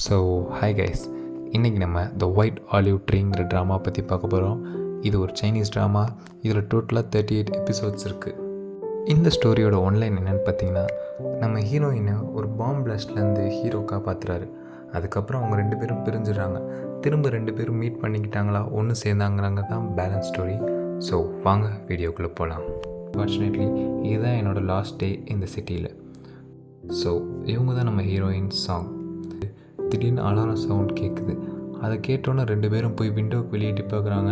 So hi guys, இன்றைக்கி நம்ம த white olive ட்ரீங்கிற drama பற்றி பார்க்க போகிறோம். இது ஒரு சைனீஸ் ட்ராமா. இதில் டோட்டலாக 38 எபிசோட்ஸ் இருக்குது. இந்த ஸ்டோரியோட ஒன்லைன் என்னென்னு பார்த்தீங்கன்னா, நம்ம ஹீரோயினை ஒரு பாம் பிளாஸ்ட்லேருந்து ஹீரோ காப்பாற்றுறாரு. அதுக்கப்புறம் அவங்க 2 பேரும் பிரிஞ்சிடுறாங்க. திரும்ப 2 பேரும் மீட் பண்ணிக்கிட்டாங்களா, ஒன்று சேர்ந்தாங்கிறாங்க தான் பேலன்ஸ் ஸ்டோரி. ஸோ வாங்க வீடியோக்குள்ளே போகலாம். ஃபார்ச்சுனேட்லி இதுதான் என்னோடய லாஸ்ட் டே இந்த சிட்டியில். ஸோ இவங்க தான் நம்ம ஹீரோயின் சாங். திடீர்னு அலாரம் சவுண்ட் கேட்குது. அதை கேட்டோன்னே 2 பேரும் போய் விண்டோவுக்கு வெளியே எட்டி பார்க்குறாங்க.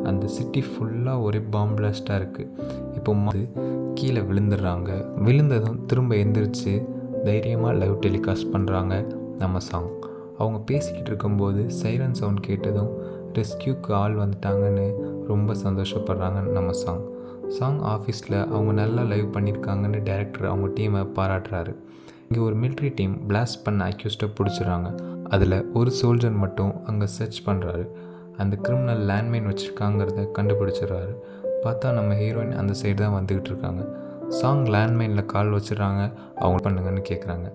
அந்த சிட்டி ஃபுல்லாக ஒரே பாம் பிளாஸ்ட்டாக இருக்குது. இப்போ கீழே விழுந்துடுறாங்க. விழுந்ததும் திரும்ப எந்திரிச்சு தைரியமாக லைவ் டெலிகாஸ்ட் பண்ணுறாங்க நம்ம சாங். அவங்க பேசிக்கிட்டு இருக்கும்போது சைரன் சவுண்ட் கேட்டதும் ரெஸ்கியூக்கு ஆள் வந்துட்டாங்கன்னு ரொம்ப சந்தோஷப்படுறாங்க நம்ம சாங் ஆஃபீஸில் அவங்க நல்லா லைவ் பண்ணியிருக்காங்கன்னு டைரக்டர் அவங்க டீமை பாராட்டுறாரு. இங்கே ஒரு மிலிட்ரி டீம் பிளாஸ்ட் பண்ண அக்யூஸ்டை பிடிச்சிடுறாங்க. அதில் ஒரு சோல்ஜர் மட்டும் அங்கே சர்ச் பண்ணுறாரு. அந்த கிரிமினல் லேண்ட்மைன் வச்சுருக்காங்கிறத கண்டுபிடிச்சிடுறாரு. பார்த்தா நம்ம ஹீரோயின் அந்த சைடு தான் வந்துக்கிட்டு இருக்காங்க. சாங் லேண்ட்மைனில் கால் வச்சிடறாங்க. அவங்க பண்ணுங்கன்னு கேட்குறாங்க.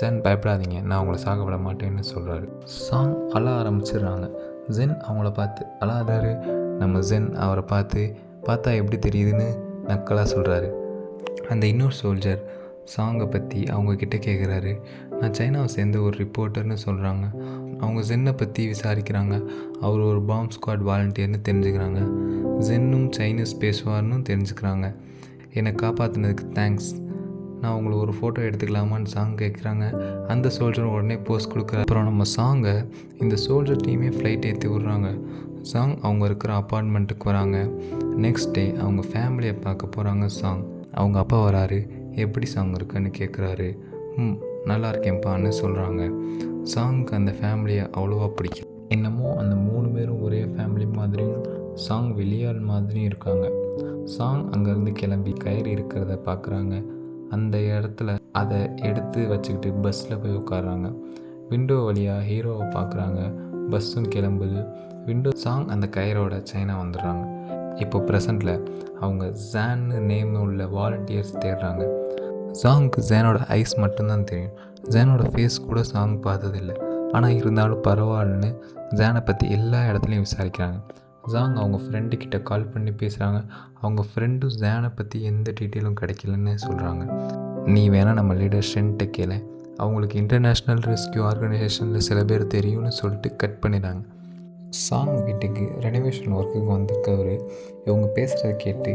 ஜென் பயப்படாதீங்க, நான் அவங்கள சாக விட மாட்டேன்னு சொல்கிறாரு. சாங் அழ ஆரம்பிச்சிடுறாங்க. ஜென் அவங்கள பார்த்து அழாதாரு. நம்ம ஜென் அவரை பார்த்தா எப்படி தெரியுதுன்னு நக்கலாக சொல்கிறாரு. அந்த இன்னொரு சோல்ஜர் சாங்கை பற்றி அவங்கக்கிட்ட கேட்குறாரு. நான் சைனாவை சேர்ந்த ஒரு ரிப்போர்ட்டர்னு சொல்கிறாங்க. அவங்க ஜென்னை பற்றி விசாரிக்கிறாங்க. அவர் ஒரு பாம் ஸ்குவாட் வாலண்டியர்னு தெரிஞ்சுக்கிறாங்க. ஜென்னும் சைனீஸ் பேசுவார்னு தெரிஞ்சுக்கிறாங்க. என்னை காப்பாற்றினதுக்கு தேங்க்ஸ். நான் உங்களை ஒரு ஃபோட்டோ எடுத்துக்கலாமான்னு சாங் கேட்குறாங்க. அந்த சோல்ஜர் உடனே போஸ்ட் கொடுக்குறாரு. அப்புறம் நம்ம சாங்கை இந்த சோல்ஜர் டீமே ஃப்ளைட் ஏற்றி விட்றாங்க. சாங் அவங்க இருக்கிற அப்பார்ட்மெண்ட்டுக்கு வராங்க. நெக்ஸ்ட் டே அவங்க ஃபேமிலியை பார்க்க போகிறாங்க. சாங் அவங்க அப்பா வராரு. எப்படி சாங் இருக்குன்னு கேட்குறாரு. நல்லா இருக்கேன்ப்பான்னு சொல்கிறாங்க. சாங்க்கு அந்த ஃபேமிலியை அவ்வளோவா பிடிக்கும். என்னமோ அந்த 3 பேரும் ஒரே ஃபேமிலி மாதிரியும் சாங் வெளியாள் மாதிரியும் இருக்காங்க. சாங் அங்கேருந்து கிளம்பி கயிறு இருக்கிறத பார்க்குறாங்க. அந்த இடத்துல அதை எடுத்து வச்சுக்கிட்டு பஸ்ஸில் போய் உட்காடுறாங்க. விண்டோ வழியாக ஹீரோவை பார்க்குறாங்க. பஸ்ஸும் கிளம்புது. விண்டோ சாங் அந்த கயிறோட சைனா வந்துடுறாங்க. இப்போ ப்ரெசண்டில் அவங்க ஜான்னு நேம் உள்ள வாலண்டியர்ஸ் தேடுறாங்க. சாங்க்கு ஜானோட ஐஸ் மட்டும்தான் தெரியும். ஜானோட ஃபேஸ் கூட சாங் பார்த்ததில்லை. ஆனால் இருந்தாலும் பரவாயில்லன்னு ஜானை பற்றி எல்லா இடத்துலையும் விசாரிக்கிறாங்க. சாங் அவங்க ஃப்ரெண்டுக்கிட்ட கால் பண்ணி பேசுகிறாங்க. அவங்க ஃப்ரெண்டும் ஜானை பற்றி எந்த டீட்டெயிலும் கிடைக்கலன்னு சொல்கிறாங்க. நீ வேணால் நம்ம லீடர் ஷென்கிட்ட கேள, அவங்களுக்கு இன்டர்நேஷ்னல் ரெஸ்கியூ ஆர்கனைசேஷனில் சில பேர் தெரியும்னு சொல்லிட்டு கட் பண்ணிடுறாங்க. சாங் வீட்டுக்கு ரெனோவேஷன் ஒர்க்குக்கு வந்திருக்கவர் இவங்க பேசுகிறத கேட்டு,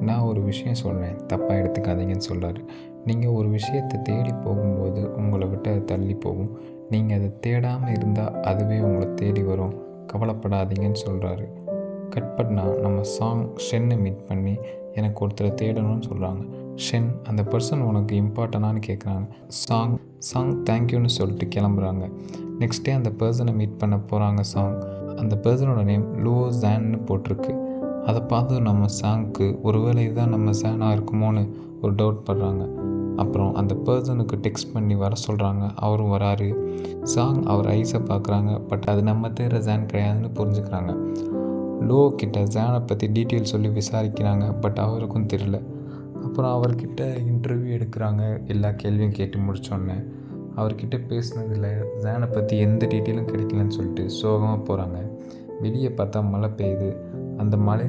நான் ஒரு விஷயம் சொல்கிறேன், தப்பாக எடுத்துக்காதீங்கன்னு சொல்கிறாரு. நீங்கள் ஒரு விஷயத்தை தேடி போகும்போது உங்களை விட்டு அது தள்ளி போகும். நீங்கள் அதை தேடாமல் இருந்தால் அதுவே உங்களை தேடி வரும். கவலைப்படாதீங்கன்னு சொல்கிறாரு. கட் பண்ணால் நம்ம சாங் ஷென்னை மீட் பண்ணி எனக்கு ஒருத்தரை தேடணும்னு சொல்கிறாங்க. ஷென் அந்த பர்சன் உனக்கு இம்பார்ட்டனானு கேட்குறாங்க. சாங் தேங்க்யூன்னு சொல்லிட்டு கிளம்புறாங்க. நெக்ஸ்ட் டே அந்த பர்சனை மீட் பண்ண போகிறாங்க சாங். அந்த பர்சனோட நேம் லுவோ ஜான்னு போட்டிருக்கு. அதை பார்த்து நம்ம சாங்க்கு ஒருவேளை இதுதான் நம்ம ஜானாக இருக்குமோன்னு ஒரு டவுட் படுறாங்க. அப்புறம் அந்த பர்சனுக்கு டெக்ஸ்ட் பண்ணி வர சொல்கிறாங்க. அவரும் வராரு. சாங் அவர் ஐஸை பார்க்குறாங்க. பட் அது நம்ம தேடுற ஜான் கிடையாதுன்னு புரிஞ்சுக்கிறாங்க. லுவோ கிட்ட ஜானை பற்றி டீட்டெயில் சொல்லி விசாரிக்கிறாங்க. பட் அவருக்கும் தெரியல. அப்புறம் அவர்கிட்ட இன்டர்வியூ எடுக்கிறாங்க. எல்லா கேள்வியும் கேட்டு முடித்தோடனே அவர்கிட்ட பேசுனதில் ஜானை பற்றி எந்த டீட்டெயிலும் கிடைக்கலன்னு சொல்லிட்டு சோகமாக போகிறாங்க. வெளியே பார்த்தா மழை பெய்யுது. அந்த மழை